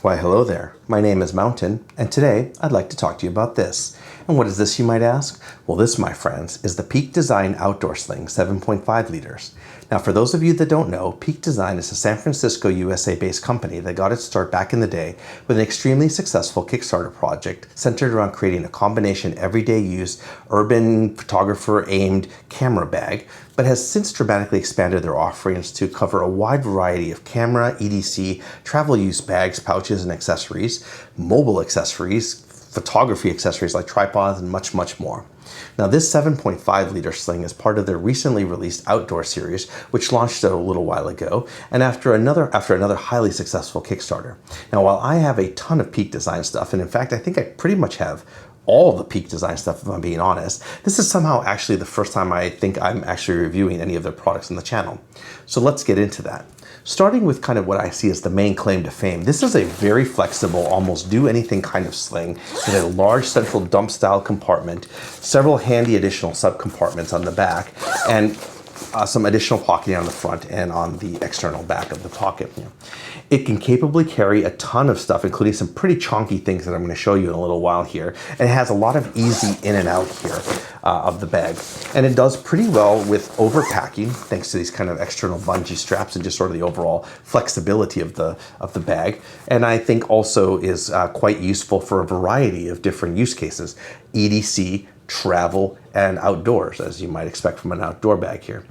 Why hello there, my name is Mountain, and today I'd like to talk to you about this. And what is this, you might ask? Well, this, my friends, is the Peak Design Outdoor Sling 7.5 liters. Now, for those of you that don't know, Peak Design is a San Francisco, USA-based company that got its start back in the day with an extremely successful Kickstarter project centered around creating a combination everyday use, urban photographer-aimed camera bag, but has since dramatically expanded their offerings to cover a wide variety of camera, EDC, travel use bags, pouches, and accessories, mobile accessories, photography accessories like tripods, and much, much more. Now, this 7.5 liter sling is part of their recently released outdoor series, which launched a little while ago, and after another highly successful Kickstarter. Now, while I have a ton of Peak Design stuff, and in fact, I think I pretty much have all the Peak Design stuff, if I'm being honest, this is somehow actually the first time I think I'm actually reviewing any of their products on the channel. So let's get into that. Starting with kind of what I see as the main claim to fame, this is a very flexible, almost do-anything kind of sling with a large central dump-style compartment, several handy additional sub-compartments on the back, and some additional pocketing on the front and on the external back of the pocket. It can capably carry a ton of stuff, including some pretty chonky things that I'm going to show you in a little while here. And it has a lot of easy in and out here of the bag. And it does pretty well with overpacking, thanks to these kind of external bungee straps and just sort of the overall flexibility of the bag. And I think also is quite useful for a variety of different use cases: EDC, travel, and outdoors, as you might expect from an outdoor bag here.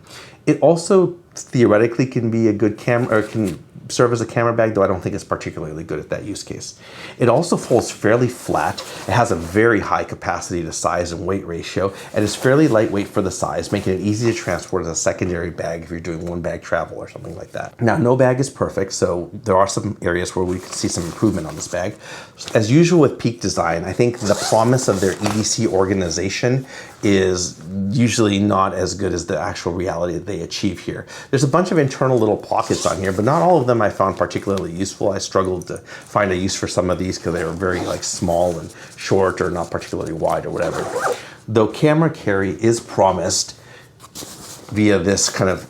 It also theoretically can be a good camera, or can serve as a camera bag, though I don't think it's particularly good at that use case. It also folds fairly flat. It has a very high capacity to size and weight ratio, and is fairly lightweight for the size, making it easy to transport as a secondary bag if you're doing one bag travel or something like that. Now, no bag is perfect, so there are some areas where we could see some improvement on this bag. As usual with Peak Design, I think the promise of their EDC organization is usually not as good as the actual reality that they achieve here. There's a bunch of internal little pockets on here, but not all of them I found particularly useful. I struggled to find a use for some of these because they were very small and short, or not particularly wide or whatever. Though camera carry is promised via this kind of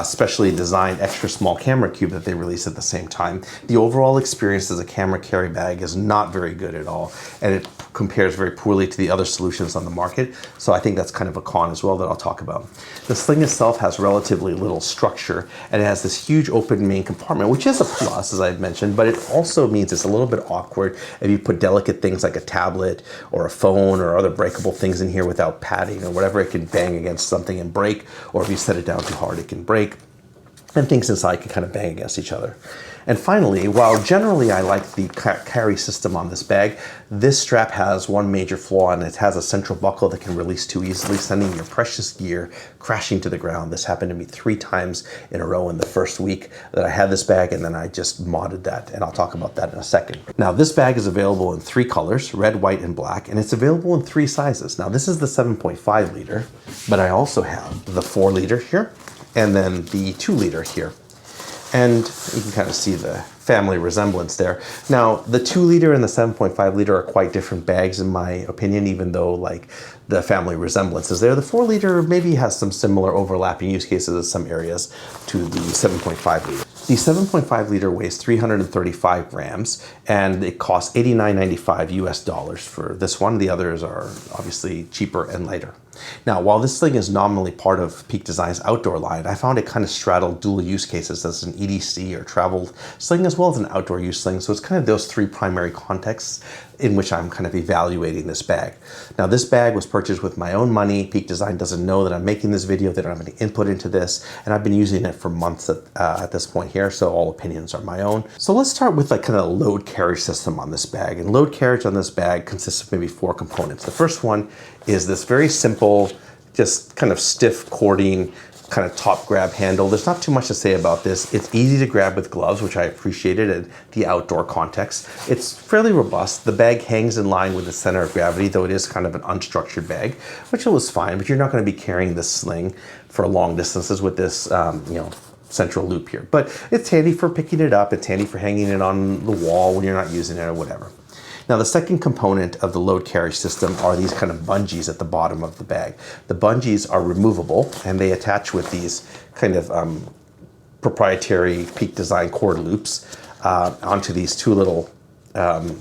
specially designed extra small camera cube that they released at the same time, the overall experience as a camera carry bag is not very good at all, and it compares very poorly to the other solutions on the market. So I think that's kind of a con as well that I'll talk about. The sling itself has relatively little structure, and it has this huge open main compartment, which is a plus, as I had mentioned, but it also means it's a little bit awkward if you put delicate things like a tablet or a phone or other breakable things in here without padding or whatever. It can bang against something and break, or if you set it down too hard, it can break, and things inside can kind of bang against each other. And finally, while generally I like the carry system on this bag, this strap has one major flaw, and it has a central buckle that can release too easily, sending your precious gear crashing to the ground. This happened to me 3 times in a row in the first week that I had this bag, and then I just modded that, and I'll talk about that in a second. Now, this bag is available in 3 colors, red, white, and black, and it's available in 3 sizes. Now, this is the 7.5 liter, but I also have the 4 liter here, and then the 2 liter here. And you can kind of see the family resemblance there. Now, the 2 liter and the 7.5 liter are quite different bags in my opinion, even though the family resemblance is there. The 4 liter maybe has some similar overlapping use cases in some areas to the 7.5 liter. The 7.5 liter weighs 335 grams, and it costs $89.95 US for this one. The others are obviously cheaper and lighter. Now, while this sling is nominally part of Peak Design's outdoor line, I found it kind of straddled dual use cases as an EDC or travel sling, as well as an outdoor use sling. So it's kind of those 3 primary contexts in which I'm kind of evaluating this bag. Now, this bag was purchased with my own money. Peak Design doesn't know that I'm making this video. They don't have any input into this, and I've been using it for months at this point here, so all opinions are my own. So let's start with kind of a load carriage system on this bag. And load carriage on this bag consists of maybe 4 components. The first one is this very simple, just kind of stiff cording, kind of top grab handle. There's not too much to say about this. It's easy to grab with gloves, which I appreciated in the outdoor context. It's fairly robust. The bag hangs in line with the center of gravity, though it is kind of an unstructured bag, which was fine, but you're not going to be carrying this sling for long distances with this, central loop here. But it's handy for picking it up. It's handy for hanging it on the wall when you're not using it or whatever. Now, the second component of the load carriage system are these kind of bungees at the bottom of the bag. The bungees are removable, and they attach with these kind of proprietary Peak Design cord loops onto these two little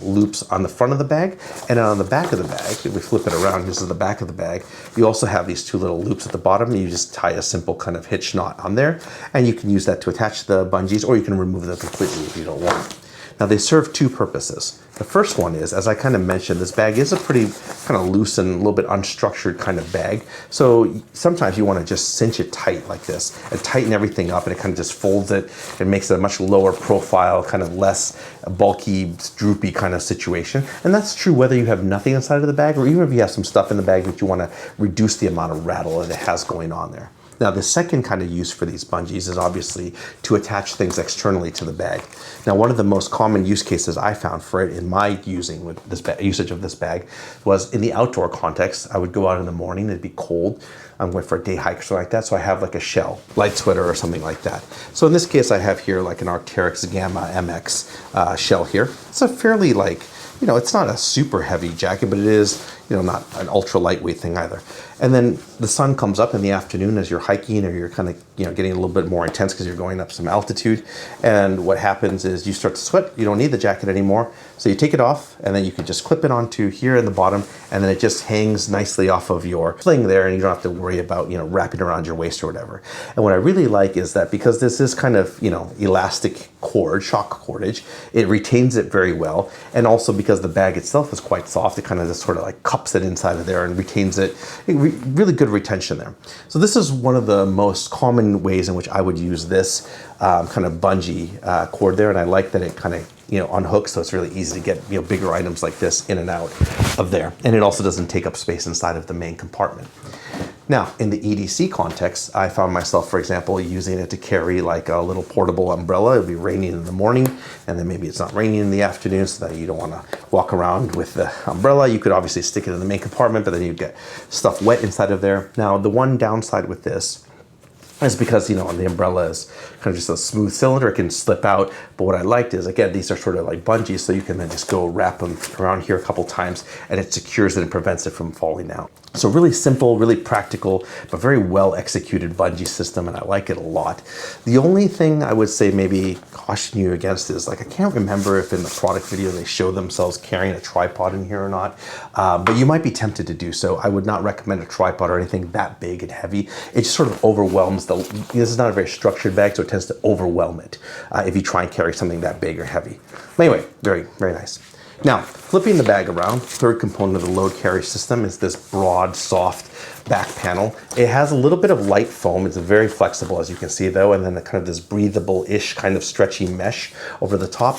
loops on the front of the bag, and on the back of the bag, if we flip it around, this is the back of the bag, you also have these two little loops at the bottom, and you just tie a simple kind of hitch knot on there, and you can use that to attach the bungees, or you can remove them completely if you don't want. Now they serve two purposes. The first one is, as I kind of mentioned, this bag is a pretty kind of loose and a little bit unstructured kind of bag. So sometimes you want to just cinch it tight like this and tighten everything up, and it kind of just folds it and makes it a much lower profile, kind of less bulky, droopy kind of situation. And that's true whether you have nothing inside of the bag, or even if you have some stuff in the bag that you want to reduce the amount of rattle that it has going on there. Now, the second kind of use for these bungees is obviously to attach things externally to the bag. Now, one of the most common use cases I found for it in my usage of this bag was in the outdoor context. I would go out in the morning, it'd be cold. I'm going for a day hike or something like that, so I have like a shell, light sweater or something like that. So in this case, I have here like an Arc'teryx Gamma MX shell here. It's a fairly it's not a super heavy jacket, but it is, not an ultra lightweight thing either. And then the sun comes up in the afternoon as you're hiking, or you're kind of, getting a little bit more intense because you're going up some altitude. And what happens is you start to sweat. You don't need the jacket anymore. So you take it off, and then you can just clip it onto here in the bottom, and then it just hangs nicely off of your sling there, and you don't have to worry about, wrapping around your waist or whatever. And what I really like is that because this is kind of, elastic cord, shock cordage, it retains it very well. And also because the bag itself is quite soft, it kind of just sort of like cups it inside of there and retains it. Really good retention there. So this is one of the most common ways in which I would use this kind of bungee cord there, and I like that it kind of unhooks, so it's really easy to get bigger items like this in and out of there, and it also doesn't take up space inside of the main compartment. Now, in the EDC context, I found myself, for example, using it to carry like a little portable umbrella. It'll be raining in the morning, and then maybe it's not raining in the afternoon, so that you don't want to walk around with the umbrella. You could obviously stick it in the main compartment, but then you'd get stuff wet inside of there. Now, the one downside with this is because, the umbrella is kind of just a smooth cylinder, it can slip out. But what I liked is, again, these are sort of like bungees, so you can then just go wrap them around here a couple times, and it secures it and prevents it from falling out. So really simple, really practical, but very well executed bungee system, and I like it a lot. The only thing I would say maybe caution you against is, I can't remember if in the product video they show themselves carrying a tripod in here or not, but you might be tempted to do so. I would not recommend a tripod or anything that big and heavy. It just sort of overwhelms this is not a very structured bag, so it tends to overwhelm it if you try and carry something that big or heavy. But anyway, very, very nice. Now, flipping the bag around, third component of the load carry system is this broad, soft back panel. It has a little bit of light foam. It's very flexible, as you can see, though, and then kind of this breathable-ish kind of stretchy mesh over the top.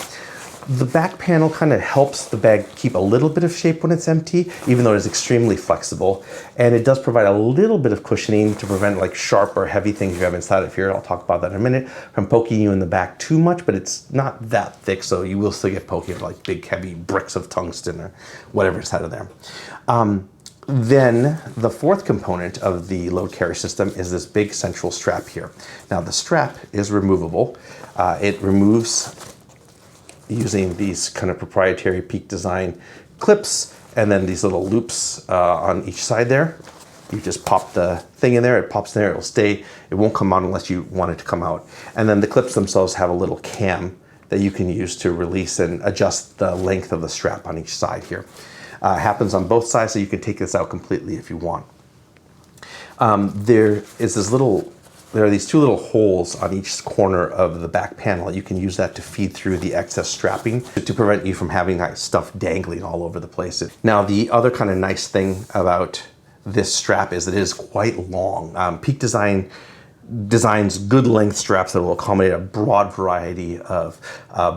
The back panel kind of helps the bag keep a little bit of shape when it's empty, even though it is extremely flexible. And it does provide a little bit of cushioning to prevent like sharp or heavy things you have inside of here, I'll talk about that in a minute, from poking you in the back too much, but it's not that thick, so you will still get poked with like big heavy bricks of tungsten or whatever inside of there. Then the fourth component of the load carry system is this big central strap here. Now the strap is removable. It removes using these kind of proprietary Peak Design clips, and then these little loops on each side there. You just pop the thing in there, it pops in there, it'll stay. It won't come out unless you want it to come out. And then the clips themselves have a little cam that you can use to release and adjust the length of the strap on each side here. It happens on both sides, so you can take this out completely if you want. There are these two little holes on each corner of the back panel. You can use that to feed through the excess strapping to prevent you from having stuff dangling all over the place. Now, the other kind of nice thing about this strap is that it is quite long. Peak Design designs good length straps that will accommodate a broad variety of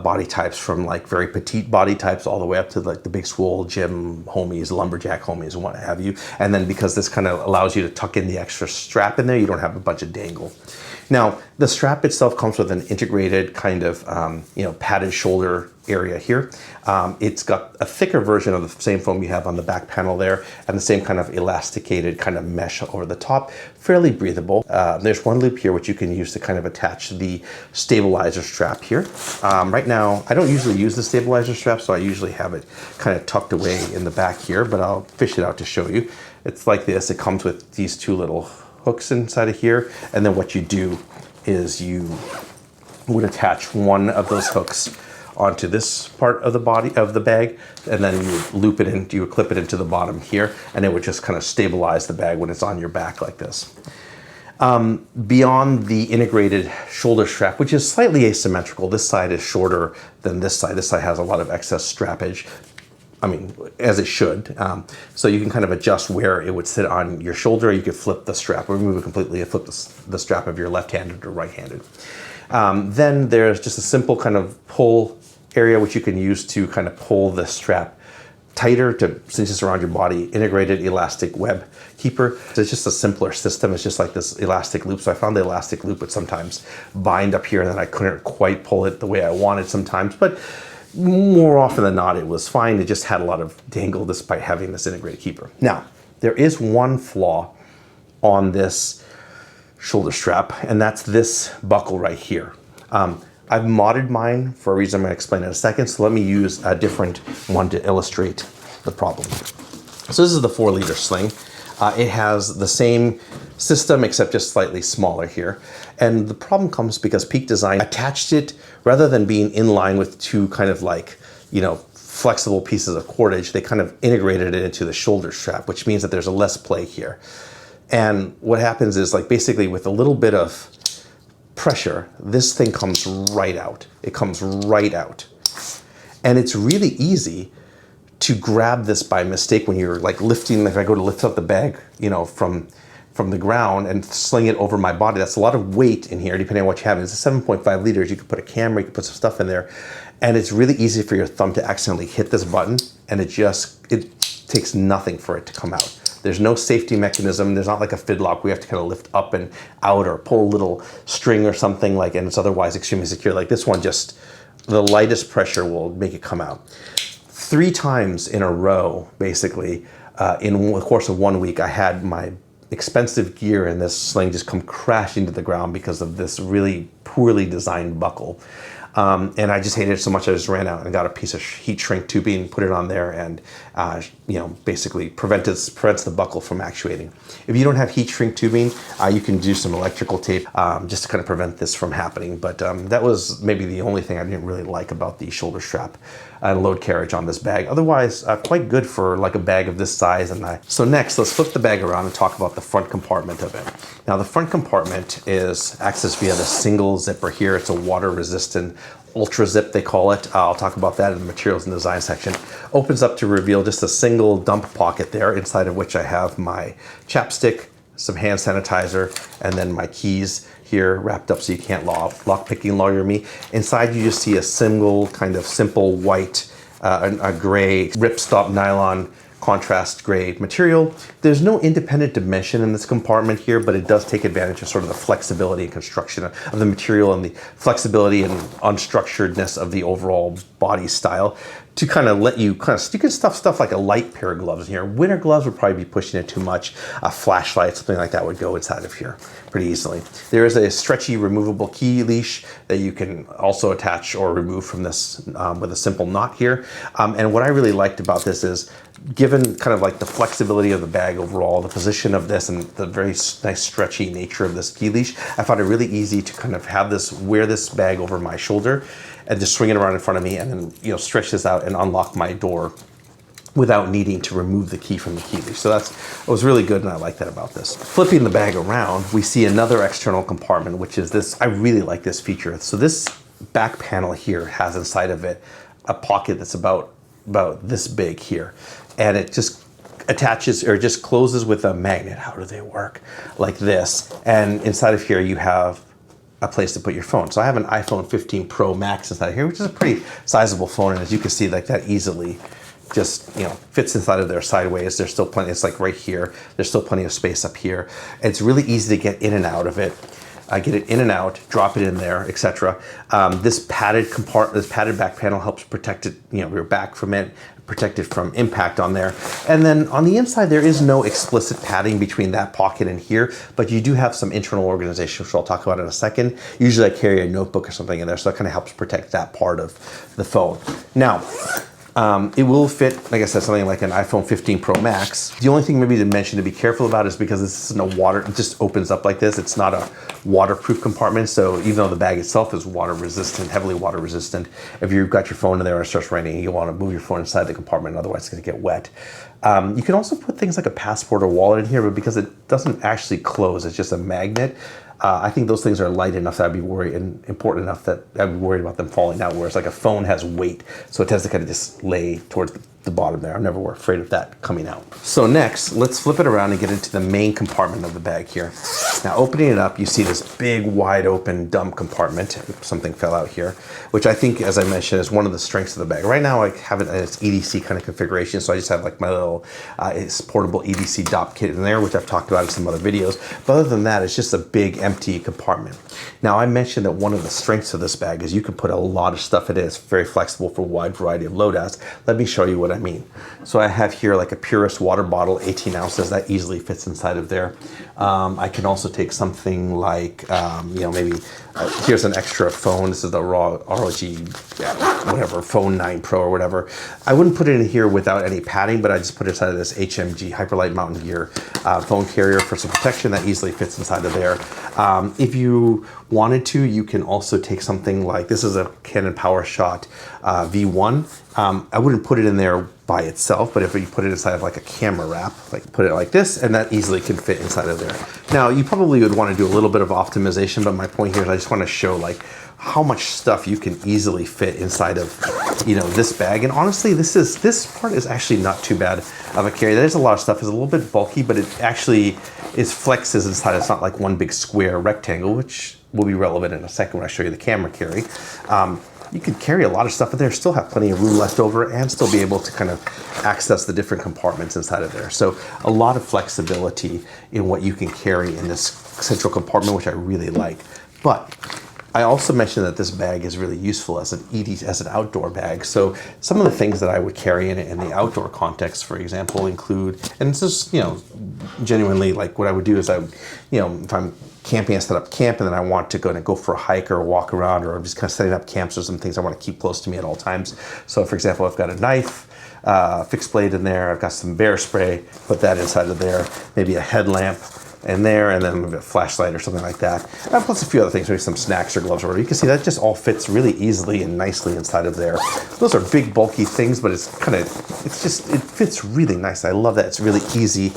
body types, from like very petite body types all the way up to like the big swole gym homies, lumberjack homies, and what have you. And then because this kind of allows you to tuck in the extra strap in there, you don't have a bunch of dangle. Now, the strap itself comes with an integrated kind of padded shoulder area here. It's got a thicker version of the same foam you have on the back panel there, and the same kind of elasticated kind of mesh over the top, fairly breathable. There's one loop here which you can use to kind of attach the stabilizer strap here. Right now, I don't usually use the stabilizer strap, so I usually have it kind of tucked away in the back here, but I'll fish it out to show you. It's like this. It comes with these two little hooks inside of here, and then what you do is you would attach one of those hooks onto this part of the body of the bag, and then you would loop it in, you would clip it into the bottom here, and it would just kind of stabilize the bag when it's on your back like this. Beyond the integrated shoulder strap, which is slightly asymmetrical, this side is shorter than this side. This side has a lot of excess strappage. I mean, as it should. So you can kind of adjust where it would sit on your shoulder. You could flip the strap, or remove it completely and flip the strap if you're left-handed or right-handed. Then there's just a simple kind of pull area which you can use to kind of pull the strap tighter to cinch this around your body. Integrated elastic web keeper. So it's just a simpler system. It's just like this elastic loop. So I found the elastic loop would sometimes bind up here, and then I couldn't quite pull it the way I wanted sometimes. But more often than not, it was fine. It just had a lot of dangle despite having this integrated keeper. Now, there is one flaw on this shoulder strap, and that's this buckle right here. I've modded mine for a reason I'm going to explain in a second, so let me use a different one to illustrate the problem. So this is the 4-liter sling. It has the same system except just slightly smaller here. And the problem comes because Peak Design attached it, rather than being in line with two kind of like, flexible pieces of cordage, they kind of integrated it into the shoulder strap, which means that there's a less play here. And what happens is, like, basically with a little bit of pressure, this thing comes right out. It comes right out. And it's really easy to grab this by mistake when you're like lifting, like if I go to lift up the bag, from the ground and sling it over my body. That's a lot of weight in here, depending on what you have. It's a 7.5 liters. You could put a camera, you could put some stuff in there. And it's really easy for your thumb to accidentally hit this button, and it takes nothing for it to come out. There's no safety mechanism. There's not like a fidlock. We have to kind of lift up and out or pull a little string or something like, and it's otherwise extremely secure. Like this one, just the lightest pressure will make it come out. 3 times in a row, basically, in the course of 1 week, I had my expensive gear in this sling just come crashing to the ground because of this really poorly designed buckle. And I just hated it so much I just ran out and got a piece of heat shrink tubing, put it on there, and basically prevents the buckle from actuating. If you don't have heat shrink tubing, you can do some electrical tape just to kind of prevent this from happening. But that was maybe the only thing I didn't really like about the shoulder strap and load carriage on this bag. Otherwise, quite good for like a bag of this size. So next, let's flip the bag around and talk about the front compartment of it. Now, the front compartment is accessed via the single zipper here. It's a water-resistant ultra zip, they call it. I'll talk about that in the materials and design section. Opens up to reveal just a single dump pocket there, inside of which I have my chapstick, some hand sanitizer, and then my keys here wrapped up so you can't lock-picking lawyer me. Inside you just see a single kind of simple white, a gray ripstop nylon contrast gray material. There's no independent dimension in this compartment here, but it does take advantage of sort of the flexibility and construction of the material and the flexibility and unstructuredness of the overall body style to kind of let you you can stuff stuff like a light pair of gloves in here. Winter gloves would probably be pushing it too much. A flashlight, something like that would go inside of here pretty easily. There is a stretchy removable key leash that you can also attach or remove from this with a simple knot here. And what I really liked about this is, given kind of like the flexibility of the bag overall, the position of this, and the very nice stretchy nature of this key leash, I found it really easy to kind of have this, wear this bag over my shoulder and just swing it around in front of me, and then stretch this out and unlock my door without needing to remove the key from the key leash. So it was really good, and I like that about this. Flipping the bag around, we see another external compartment, which is this. I really like this feature. So this back panel here has inside of it a pocket that's about this big here, and it just attaches or just closes with a magnet. How do they work? Like this. And inside of here you have a place to put your phone. So I have an iPhone 15 Pro Max inside here, which is a pretty sizable phone, and as you can see, like that easily just fits inside of there sideways. There's still plenty. It's like right here. There's still plenty of space up here. It's really easy to get in and out of it. Get it in and out, drop it in there, etc. This padded back panel helps protect it, your back from it, protect it from impact on there. And then on the inside, there is no explicit padding between that pocket and here, but you do have some internal organization, which I'll talk about in a second. Usually I carry a notebook or something in there, so that kind of helps protect that part of the phone. Now, It will fit, like I said, something like an iPhone 15 Pro Max. The only thing maybe to mention to be careful about is because this isn't a water, it just opens up like this. It's not a waterproof compartment. So even though the bag itself is water resistant, heavily water resistant, if you've got your phone in there and it starts raining, you want to move your phone inside the compartment, otherwise it's going to get wet. You can also put things like a passport or wallet in here, but because it doesn't actually close, it's just a magnet. I think those things are light enough that I'd be worried, and important enough that I'd be worried about them falling out, whereas like a phone has weight, so it tends to kind of just lay towards the bottom there. I'm never afraid of that coming out. So next, let's flip it around and get into the main compartment of the bag here. Now opening it up, you see this big wide open dump compartment. Something fell out here, which I think, as I mentioned, is one of the strengths of the bag. Right now I have it in its EDC kind of configuration, so I just have like my little it's portable EDC DOP kit in there, which I've talked about in some other videos. But other than that, it's just a big empty compartment. Now I mentioned that one of the strengths of this bag is you can put a lot of stuff in it. It's very flexible for a wide variety of loadouts. Let me show you what I mean. So I have here like a Purist water bottle, 18 ounces, that easily fits inside of there. I can also take something like, maybe here's an extra phone. This is the ROG, whatever, Phone 9 Pro or whatever. I wouldn't put it in here without any padding, but I just put it inside of this HMG, Hyperlight Mountain Gear phone carrier for some protection that easily fits inside of there. If you wanted to, you can also take something like, this is a Canon PowerShot V1. I wouldn't put it in there by itself, but if you put it inside of like a camera wrap, like put it like this, and that easily can fit inside of there. Now, you probably would want to do a little bit of optimization, but my point here is I just want to show like how much stuff you can easily fit inside of, this bag. And honestly, this part is actually not too bad of a carry. There's a lot of stuff. It's a little bit bulky, but it actually is flexes inside. It's not like one big square rectangle, which will be relevant in a second when I show you the camera carry. You could carry a lot of stuff in there, still have plenty of room left over, and still be able to kind of access the different compartments inside of there. So a lot of flexibility in what you can carry in this central compartment, which I really like. But I also mentioned that this bag is really useful as an outdoor bag. So some of the things that I would carry in it in the outdoor context, for example, include, and this is, genuinely like what I would do is if I'm camping, I set up camp, and then I want to go for a hike or walk around, or I'm just kind of setting up camps or some things I want to keep close to me at all times. So for example, I've got a knife, fixed blade in there, I've got some bear spray, put that inside of there, maybe a headlamp in there, and then maybe a flashlight or something like that. And plus a few other things, maybe some snacks or gloves or whatever. You can see that just all fits really easily and nicely inside of there. Those are big, bulky things, but it fits really nice. I love that. It's really easy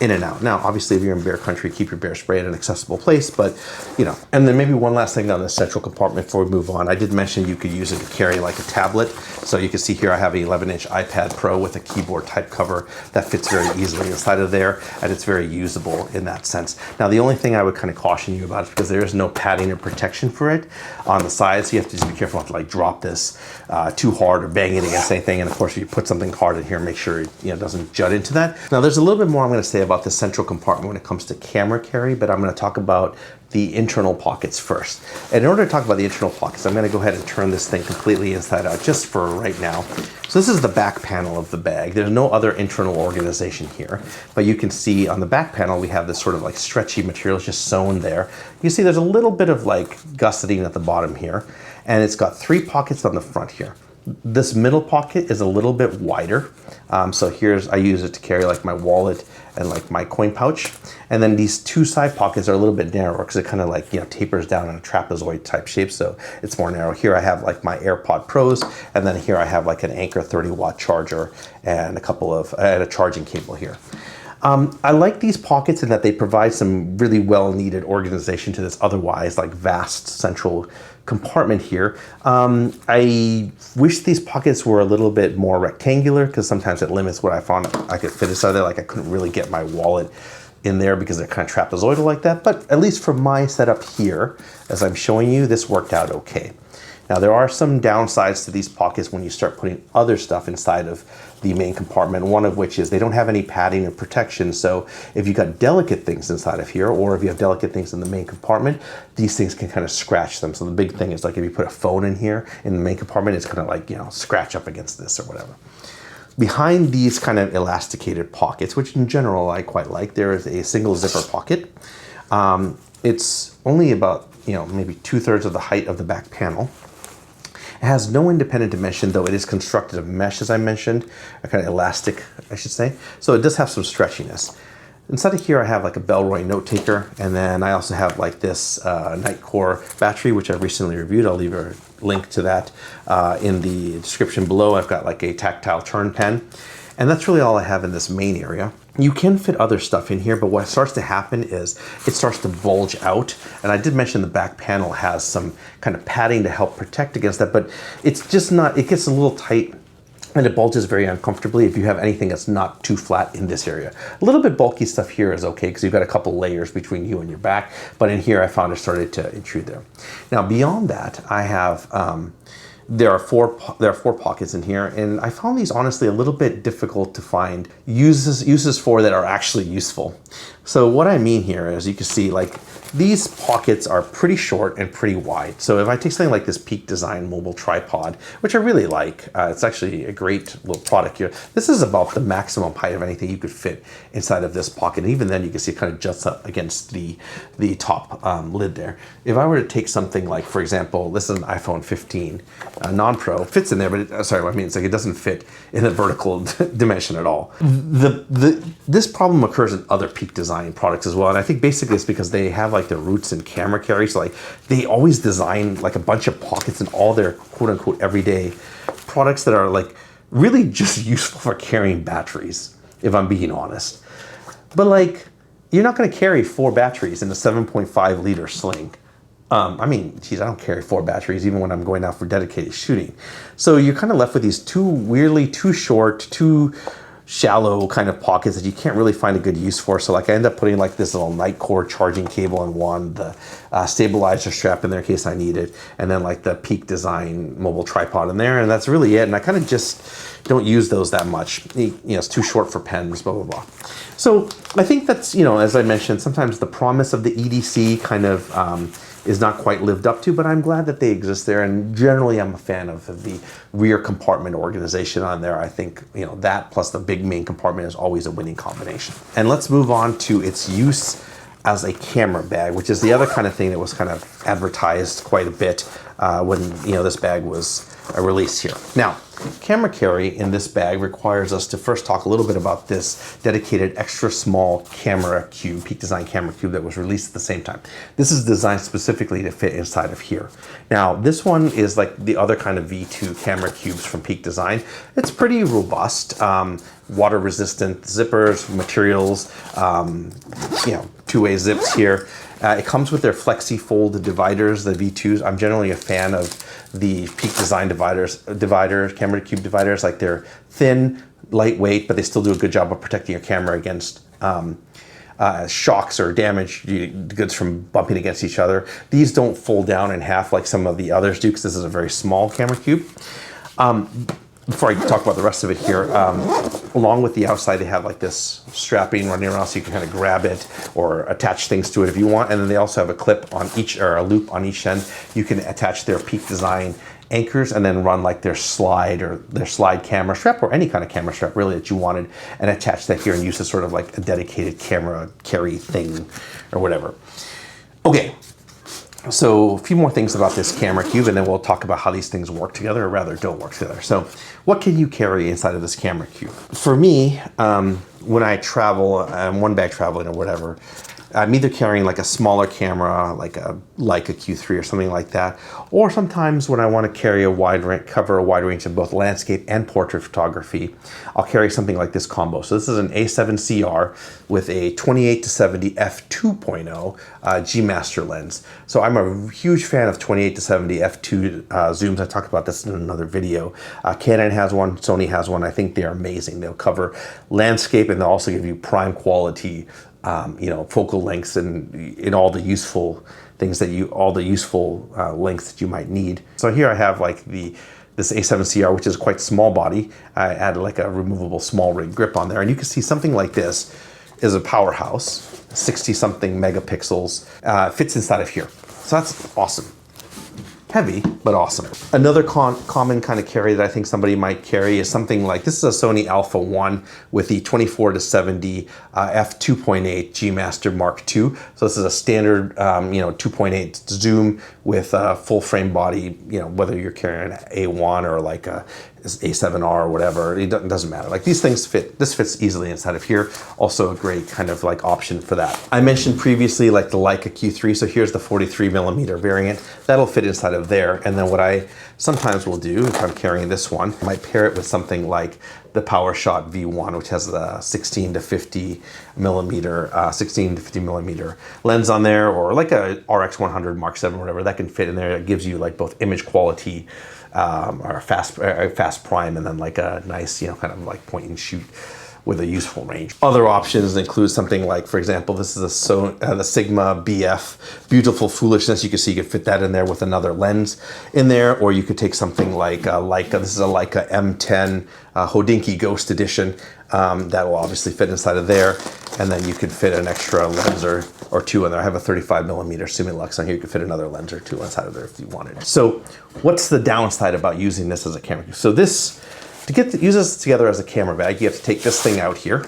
in and out. Now, obviously, if you're in bear country, keep your bear spray at an accessible place, but, and then maybe one last thing on the central compartment before we move on. I did mention you could use it to carry like a tablet. So you can see here I have an 11-inch iPad Pro with a keyboard type cover that fits very easily inside of there, and it's very usable in that sense. Now, the only thing I would kind of caution you about is because there is no padding or protection for it on the sides. So you have to just be careful not to like drop this too hard or bang it against anything. And of course, if you put something hard in here, make sure it doesn't jut into that. Now, there's a little bit more I'm going to say about the central compartment when it comes to camera carry, but I'm going to talk about the internal pockets first. And in order to talk about the internal pockets, I'm going to go ahead and turn this thing completely inside out just for right now. So this is the back panel of the bag. There's no other internal organization here, but you can see on the back panel we have this sort of like stretchy material just sewn there. You can see there's a little bit of like gusseting at the bottom here, and it's got 3 pockets on the front here. This middle pocket is a little bit wider. So I use it to carry like my wallet and like my coin pouch. And then these 2 side pockets are a little bit narrower because it kind of like, tapers down in a trapezoid type shape. So it's more narrow. Here I have like my AirPod Pros, and then here I have like an Anker 30-watt charger and a charging cable here. I like these pockets in that they provide some really well-needed organization to this otherwise like vast central compartment here. I wish these pockets were a little bit more rectangular because sometimes it limits what I found I could fit inside there. Like I couldn't really get my wallet in there because they're kind of trapezoidal like that. But at least for my setup here, as I'm showing you, this worked out okay. Now, there are some downsides to these pockets when you start putting other stuff inside of the main compartment, one of which is they don't have any padding or protection. So if you've got delicate things inside of here, or if you have delicate things in the main compartment, these things can kind of scratch them. So the big thing is like if you put a phone in here in the main compartment, it's going to like, scratch up against this or whatever. Behind these kind of elasticated pockets, which in general I quite like, there is a single zipper pocket. It's only about, maybe 2/3 of the height of the back panel. It has no independent dimension, though it is constructed of mesh, as I mentioned, a kind of elastic, I should say. So it does have some stretchiness. Inside of here, I have like a Bellroy note taker, and then I also have like this Nitecore battery, which I recently reviewed. I'll leave a link to that in the description below. I've got like a tactile turn pen, and that's really all I have in this main area. You can fit other stuff in here, but what starts to happen is it starts to bulge out. And I did mention the back panel has some kind of padding to help protect against that, but it's just not, it gets a little tight and it bulges very uncomfortably if you have anything that's not too flat in this area. A little bit bulky stuff here is okay because you've got a couple layers between you and your back, but in here I found it started to intrude there. Now beyond that, I have, there are four pockets in here, and I found these honestly a little bit difficult to find uses for that are actually useful. So what I mean here is you can see like these pockets are pretty short and pretty wide. So if I take something like this Peak Design mobile tripod, which I really like, it's actually a great little product here. This is about the maximum height of anything you could fit inside of this pocket. And even then you can see it kind of juts up against the top lid there. If I were to take something like, for example, this is an iPhone 15 non-pro, fits in there, but sorry, what I mean is like it doesn't fit in the vertical dimension at all. This problem occurs in other Peak Design products as well. And I think basically it's because they have like their roots in camera carry. So like they always design like a bunch of pockets in all their quote unquote everyday products that are like really just useful for carrying batteries, if I'm being honest. But like, you're not gonna carry 4 batteries in a 7.5 liter sling. I mean, geez, I don't carry 4 batteries even when I'm going out for dedicated shooting. So you're kind of left with these weirdly too short, too shallow kind of pockets that you can't really find a good use for. So like I end up putting like this little Nitecore charging cable in one, the stabilizer strap in there in case I need it, and then like the Peak Design mobile tripod in there, and that's really it. And I kind of just don't use those that much. You know, it's too short for pens, blah, blah, blah. So I think that's, you know, as I mentioned, sometimes the promise of the EDC kind of is not quite lived up to, but I'm glad that they exist there. And generally I'm a fan of the rear compartment organization on there. I think, you know, that plus the big main compartment is always a winning combination. And let's move on to its use as a camera bag, which is the other kind of thing that was kind of advertised quite a bit when, you know, this bag was released here. Now, camera carry in this bag requires us to first talk a little bit about this dedicated extra small camera cube, Peak Design camera cube that was released at the same time. This is designed specifically to fit inside of here. Now, this one is like the other kind of V2 camera cubes from Peak Design. It's pretty robust, water resistant zippers, materials, you know, two-way zips here. It comes with their flexi fold dividers, the V2s. I'm generally a fan of the Peak Design camera cube dividers. Like they're thin, lightweight, but they still do a good job of protecting your camera against shocks or damage goods from bumping against each other. These don't fold down in half like some of the others do because this is a very small camera cube. Before I talk about the rest of it here, along with the outside, they have like this strapping running around so you can kind of grab it or attach things to it if you want. And then they also have a clip on each, or a loop on each end. You can attach their Peak Design anchors and then run like their slide or their slide camera strap or any kind of camera strap really that you wanted and attach that here and use as sort of like a dedicated camera carry thing or whatever. Okay. So a few more things about this camera cube, and then we'll talk about how these things work together, or rather don't work together. So what can you carry inside of this camera cube? For me, when I travel, I'm one bag traveling or whatever, I'm either carrying like a smaller camera, like a Q3 or something like that, or sometimes when I want to carry cover a wide range of both landscape and portrait photography, I'll carry something like this combo. So this is an A7CR with a 28-70 f2.0 G Master lens. So I'm a huge fan of 28-70 f2 zooms. I talked about this in another video. Canon has one, Sony has one. I think they're amazing. They'll cover landscape and they'll also give you prime quality you know, focal lengths and in all the useful things that lengths that you might need. So here I have like this A7CR, which is quite small body. I added like a removable small rig grip on there, and you can see something like this is a powerhouse, 60 something megapixels, fits inside of here. So that's awesome. Heavy, but awesome. Another common kind of carry that I think somebody might carry is something like, this is a Sony Alpha 1 with the 24-70 f2.8 G Master Mark II. So this is a standard, 2.8 zoom with a full frame body, whether you're carrying an A1 or like a A7R or whatever, it doesn't matter. Like these things fit, this fits easily inside of here. Also a great kind of like option for that. I mentioned previously like the Leica Q3, so here's the 43mm variant. That'll fit inside of there. And then what I sometimes will do, if I'm carrying this one, I might pair it with something like the PowerShot V1, which has the 16 to 50 millimeter lens on there, or like a RX100 Mark 7, whatever, that can fit in there. It gives you like both image quality or a fast prime, and then like a nice, kind of like point and shoot with a useful range. Other options include something like, for example, this is the Sigma BF Beautiful Foolishness. You can see you could fit that in there with another lens in there, or you could take something like Leica. This is a Leica M10 Hodinkee Ghost Edition. That will obviously fit inside of there, and then you could fit an extra lens or two in there. I have a 35mm Summilux on here. You could fit another lens or two inside of there if you wanted. So what's the downside about using this as a camera? So this, to use this together as a camera bag, you have to take this thing out here,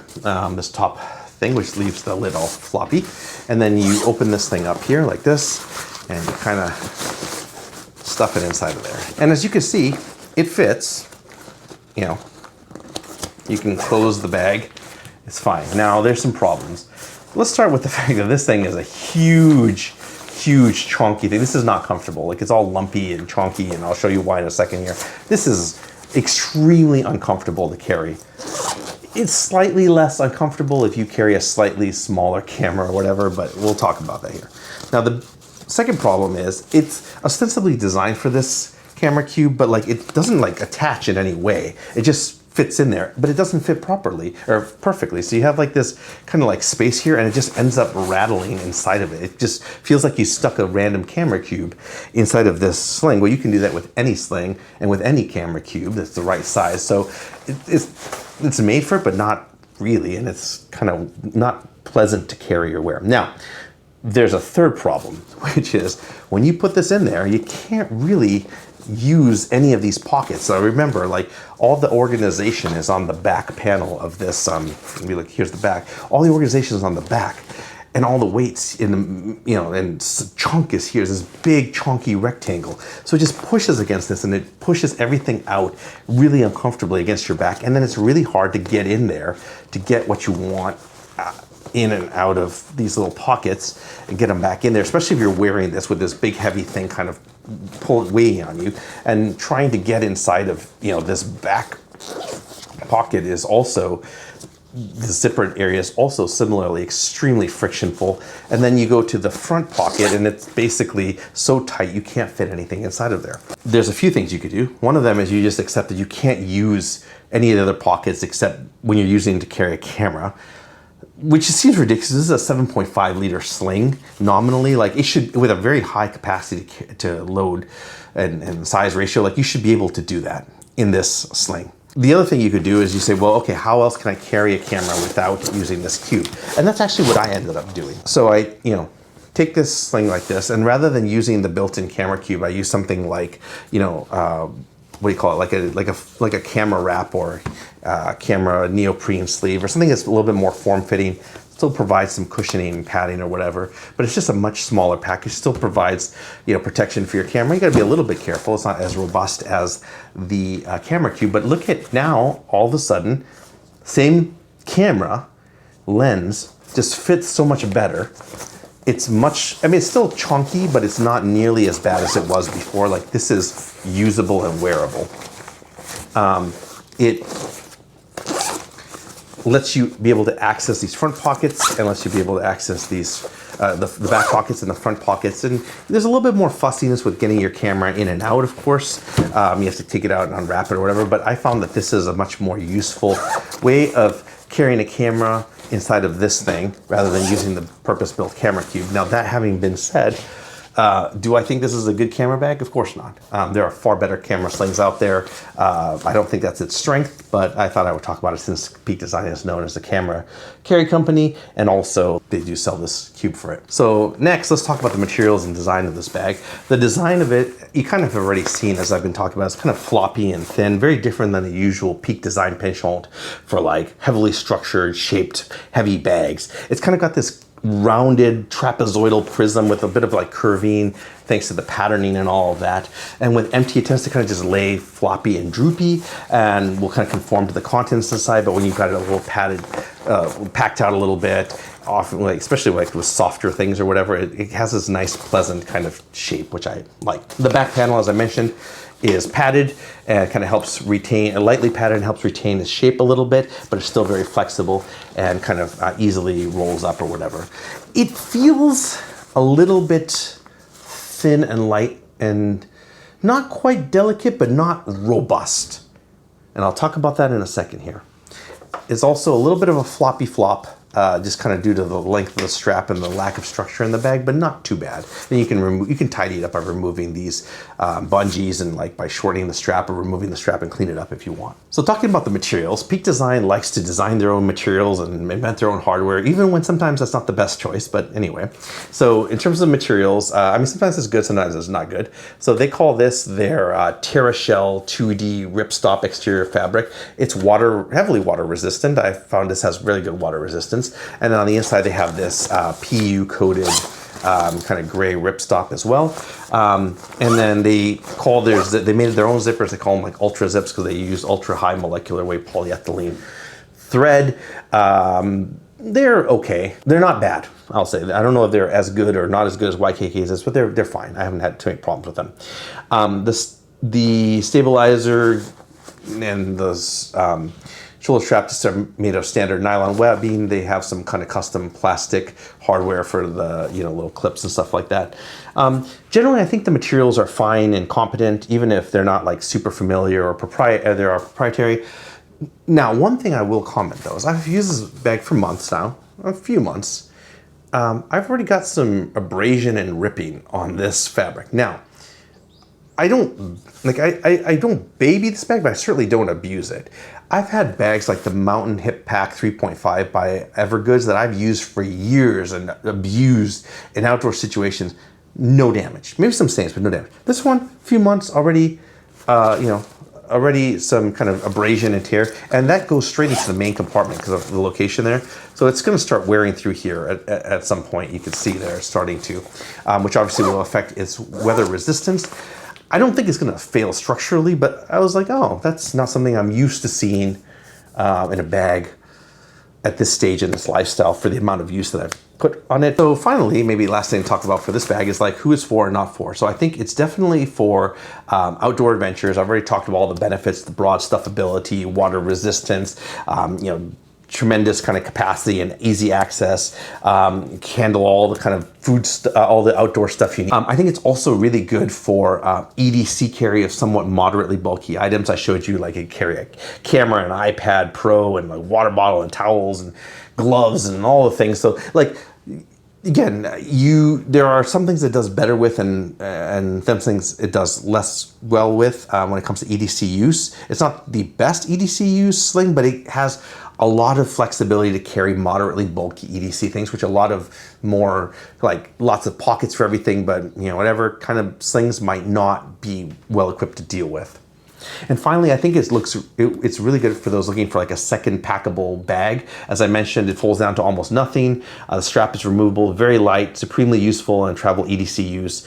this top thing, which leaves the lid all floppy. And then you open this thing up here like this, and you kind of stuff it inside of there. And as you can see, it fits, you can close the bag, it's fine. Now there's some problems. Let's start with the fact that this thing is a huge chonky thing. This is not comfortable. Like it's all lumpy and chonky, and I'll show you why in a second here. This is extremely uncomfortable to carry. It's slightly less uncomfortable if you carry a slightly smaller camera or whatever, but we'll talk about that here. Now the second problem is it's ostensibly designed for this camera cube, but like it doesn't like attach in any way. It just fits in there, but it doesn't fit properly or perfectly. So you have like this kind of like space here, and it just ends up rattling inside of it. It just feels like you stuck a random camera cube inside of this sling. Well, you can do that with any sling and with any camera cube that's the right size. So it's made for it, but not really, and it's kind of not pleasant to carry or wear. Now, there's a third problem, which is when you put this in there, you can't really use any of these pockets. So remember, like all the organization is on the back panel of this. Here's the back. All the organization is on the back, and all the weights in the, and chunk is here. This big chonky rectangle. So it just pushes against this, and it pushes everything out really uncomfortably against your back. And then it's really hard to get in there to get what you want in and out of these little pockets and get them back in there, especially if you're wearing this with this big heavy thing kind of weighing on you, and trying to get inside of this back pocket is also, the zipper area is also similarly extremely frictionful. And then you go to the front pocket, and it's basically so tight you can't fit anything inside of there. There's a few things you could do. One of them is you just accept that you can't use any of the other pockets except when you're using to carry a camera, which seems ridiculous. This is a 7.5 liter sling nominally. Like it should, with a very high capacity to load and size ratio, like you should be able to do that in this sling. The other thing you could do is you say, well, okay, how else can I carry a camera without using this cube? And that's actually what I ended up doing. So I, take this sling like this, and rather than using the built-in camera cube, I use something like, what do you call it? Like a camera wrap or camera neoprene sleeve, or something that's a little bit more form-fitting. Still provides some cushioning and padding or whatever, but it's just a much smaller package. Still provides protection for your camera. You got to be a little bit careful. It's not as robust as the camera cube, but look at now. All of a sudden, same camera lens just fits so much better. It's it's still chunky, but it's not nearly as bad as it was before. Like this is usable and wearable. It lets you be able to access these front pockets, and lets you be able to access these the back pockets and the front pockets. And there's a little bit more fussiness with getting your camera in and out, of course. You have to take it out and unwrap it or whatever, but I found that this is a much more useful way of carrying a camera inside of this thing rather than using the purpose-built camera cube. Now, that having been said, Do I think this is a good camera bag? Of course not. There are far better camera slings out there. I don't think that's its strength, but I thought I would talk about it since Peak Design is known as a camera carry company, and also they do sell this cube for it. So next, let's talk about the materials and design of this bag. The design of it, you kind of have already seen as I've been talking about. It's kind of floppy and thin, very different than the usual Peak Design penchant for like heavily structured, shaped, heavy bags. It's kind of got this rounded trapezoidal prism with a bit of like curving thanks to the patterning and all of that. And with empty, it tends to kind of just lay floppy and droopy and will kind of conform to the contents inside. But when you've got it a little padded, packed out a little bit, often like, especially like with softer things or whatever, it has this nice pleasant kind of shape, which I like. The back panel, as I mentioned, is padded and kind of helps retain, lightly padded and helps retain its shape a little bit, but it's still very flexible and kind of easily rolls up or whatever. It feels a little bit thin and light and not quite delicate, but not robust. And I'll talk about that in a second here. It's also a little bit of a floppy flop, just kind of due to the length of the strap and the lack of structure in the bag, but not too bad. Then you can tidy it up by removing these bungees and like by shortening the strap or removing the strap and clean it up if you want. So talking about the materials, Peak Design likes to design their own materials and invent their own hardware, even when sometimes that's not the best choice, but anyway. So in terms of materials, I mean, sometimes it's good, sometimes it's not good. So they call this their TerraShell 2D ripstop exterior fabric. It's heavily water resistant. I found this has really good water resistance. And then on the inside, they have this PU coated kind of gray ripstop as well. And then they made their own zippers. They call them like ultra zips because they use ultra high molecular weight polyethylene thread. They're okay. They're not bad, I'll say. I don't know if they're as good or not as good as YKK's is, but they're fine. I haven't had too many problems with them. The stabilizer and those shoulder straps are made of standard nylon webbing. They have some kind of custom plastic hardware for the little clips and stuff like that. Generally, I think the materials are fine and competent, even if they're not like super familiar or they are proprietary. Now, one thing I will comment though is I've used this bag for months now, a few months. I've already got some abrasion and ripping on this fabric. Now, I don't baby this bag, but I certainly don't abuse it. I've had bags like the Mountain Hip Pack 3.5 by Evergoods that I've used for years and abused in outdoor situations. No damage. Maybe some stains, but no damage. This one, a few months already, already some kind of abrasion and tear, and that goes straight into the main compartment because of the location there. So it's going to start wearing through here at some point. You can see there starting to, which obviously will affect its weather resistance. I don't think it's going to fail structurally, but I was like, oh, that's not something I'm used to seeing in a bag at this stage in this lifestyle for the amount of use that I've put on it. So finally, maybe last thing to talk about for this bag is like who it's for and not for. So I think it's definitely for outdoor adventures. I've already talked about all the benefits, the broad stuffability, water resistance, tremendous kind of capacity and easy access, handle all the kind of all the outdoor stuff you need. I think it's also really good for EDC carry of somewhat moderately bulky items. I showed you like it carry a camera, an iPad Pro, and a water bottle and towels and gloves and all the things. So like, again, there are some things it does better with and some things it does less well with when it comes to EDC use. It's not the best EDC use sling, but it has a lot of flexibility to carry moderately bulky EDC things, which a lot of more, like lots of pockets for everything, but whatever kind of slings might not be well equipped to deal with. And finally, I think it's really good for those looking for like a second packable bag. As I mentioned, it folds down to almost nothing. The strap is removable, very light, supremely useful in travel EDC use.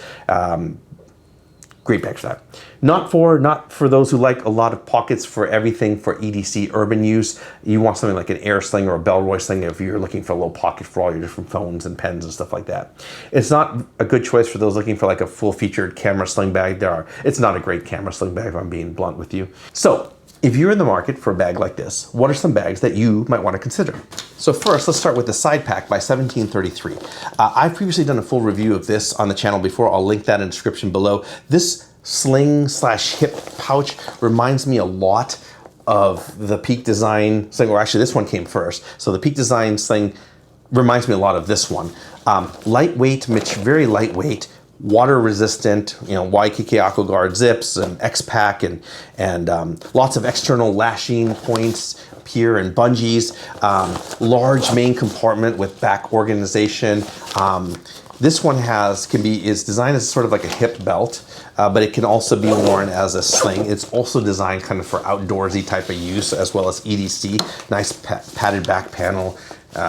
Great bag for that. Not for those who like a lot of pockets for everything for EDC urban use. You want something like an air sling or a Bellroy sling if you're looking for a little pocket for all your different phones and pens and stuff like that. It's not a good choice for those looking for like a full-featured camera sling bag. It's not a great camera sling bag if I'm being blunt with you. So, if you're in the market for a bag like this, what are some bags that you might want to consider? So first, let's start with the Side Pack by 1733. I've previously done a full review of this on the channel before. I'll link that in the description below. This sling/hip pouch reminds me a lot of the Peak Design sling, or actually this one came first. So the Peak Design sling reminds me a lot of this one. Lightweight, very lightweight, water resistant, YKK Aqua Guard zips and X-Pack and lots of external lashing points here and bungees. Large main compartment with back organization. This one is designed as sort of like a hip belt, but it can also be worn as a sling. It's also designed kind of for outdoorsy type of use, as well as EDC. Nice padded back panel.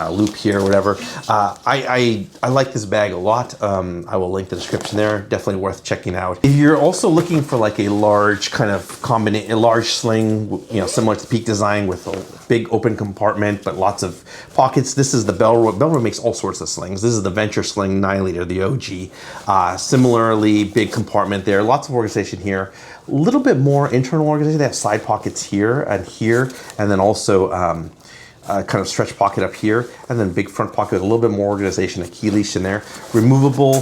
Loop here, whatever. I like this bag a lot. I will link the description there. Definitely worth checking out. If you're also looking for like a large kind of a large sling, similar to Peak Design with a big open compartment, but lots of pockets. This is the Bellroy. Bellroy makes all sorts of slings. This is the Venture Sling 9-liter, the OG. Similarly, big compartment there. Lots of organization here. A little bit more internal organization. They have side pockets here, and then also kind of stretch pocket up here, and then big front pocket with a little bit more organization, a key leash in there. Removable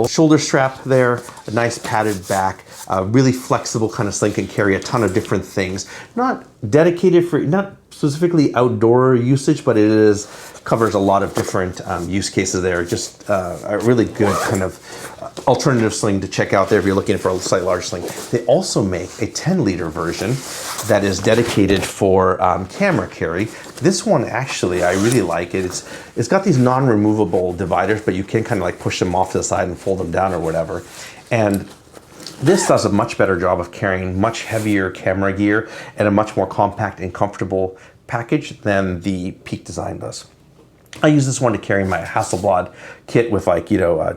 shoulder strap there, a nice padded back, really flexible kind of sling, can carry a ton of different things. Not specifically outdoor usage, but it covers a lot of different use cases there. Just a really good kind of alternative sling to check out there if you're looking for a slightly large sling. They also make a 10-liter version that is dedicated for camera carry. This one actually, I really like it. It's got these non-removable dividers, but you can kind of like push them off to the side and fold them down or whatever. And this does a much better job of carrying much heavier camera gear and a much more compact and comfortable package than the Peak Design does. I use this one to carry my Hasselblad kit with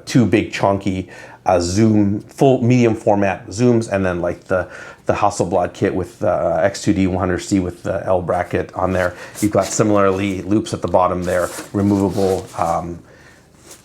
two big chonky zoom, full medium format zooms, and then like the Hasselblad kit with X2D 100C with the L bracket on there. You've got similarly loops at the bottom there, removable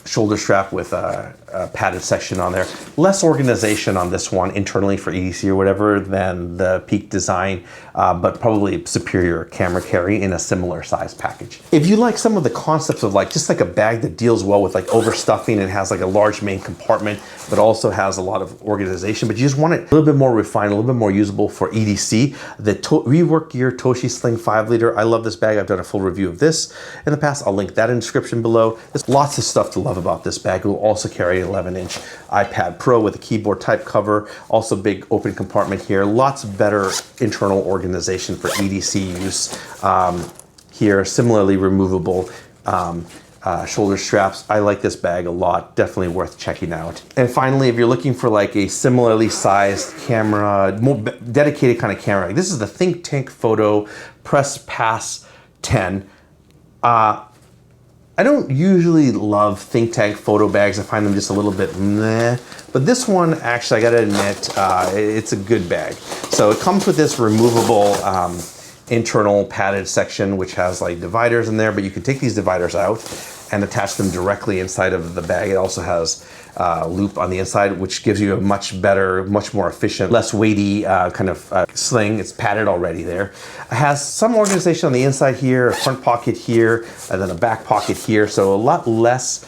shoulder strap with a padded section on there. Less organization on this one internally for EDC or whatever than the Peak Design, but probably superior camera carry in a similar size package. If you like some of the concepts of just like a bag that deals well with like overstuffing and has like a large main compartment, but also has a lot of organization, but you just want it a little bit more refined, a little bit more usable for EDC, the Rework Gear Toshi Sling 5-liter. I love this bag. I've done a full review of this in the past. I'll link that in the description below. There's lots of stuff to love about this bag. It will also carry an 11-inch iPad Pro with a keyboard type cover. Also big open compartment here. Lots better internal organization for EDC use. Here, similarly removable shoulder straps. I like this bag a lot. Definitely worth checking out. And finally, if you're looking for like a similarly sized camera, more dedicated kind of camera, this is the Think Tank Photo Press Pass 10. I don't usually love Think Tank photo bags. I find them just a little bit meh. But this one, actually, I gotta admit, it's a good bag. So it comes with this removable internal padded section, which has like dividers in there, but you can take these dividers out and attach them directly inside of the bag. It also has a loop on the inside, which gives you a much better, much more efficient, less weighty kind of sling. It's padded already there. It has some organization on the inside here, a front pocket here, and then a back pocket here. So a lot less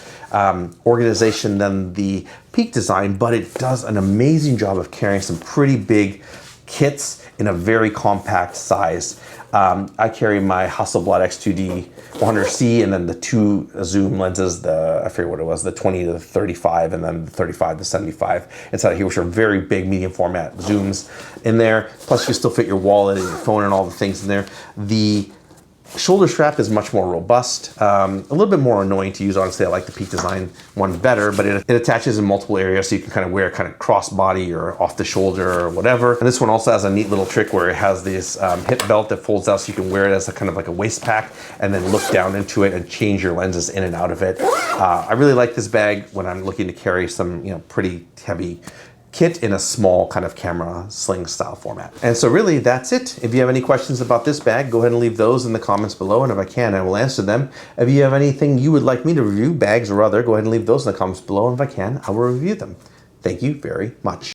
organization than the Peak Design, but it does an amazing job of carrying some pretty big kits in a very compact size. I carry my Hasselblad X2D 100C and then the two zoom lenses, I forget what it was, the 20 to the 35 and then the 35 to 75 inside here, which are very big medium format zooms in there. Plus you still fit your wallet and your phone and all the things in there. The shoulder strap is much more robust, a little bit more annoying to use. Honestly, I like the Peak Design one better, but it attaches in multiple areas, so you can kind of wear it kind of cross body or off the shoulder or whatever. And this one also has a neat little trick where it has this hip belt that folds out, so you can wear it as a kind of like a waist pack and then look down into it and change your lenses in and out of it. I really like this bag when I'm looking to carry some pretty heavy kit in a small kind of camera sling style format. And so really that's it. If you have any questions about this bag, go ahead and leave those in the comments below, and if I can, I will answer them. If you have anything you would like me to review, bags or other, go ahead and leave those in the comments below, and if I can, I will review them. Thank you very much.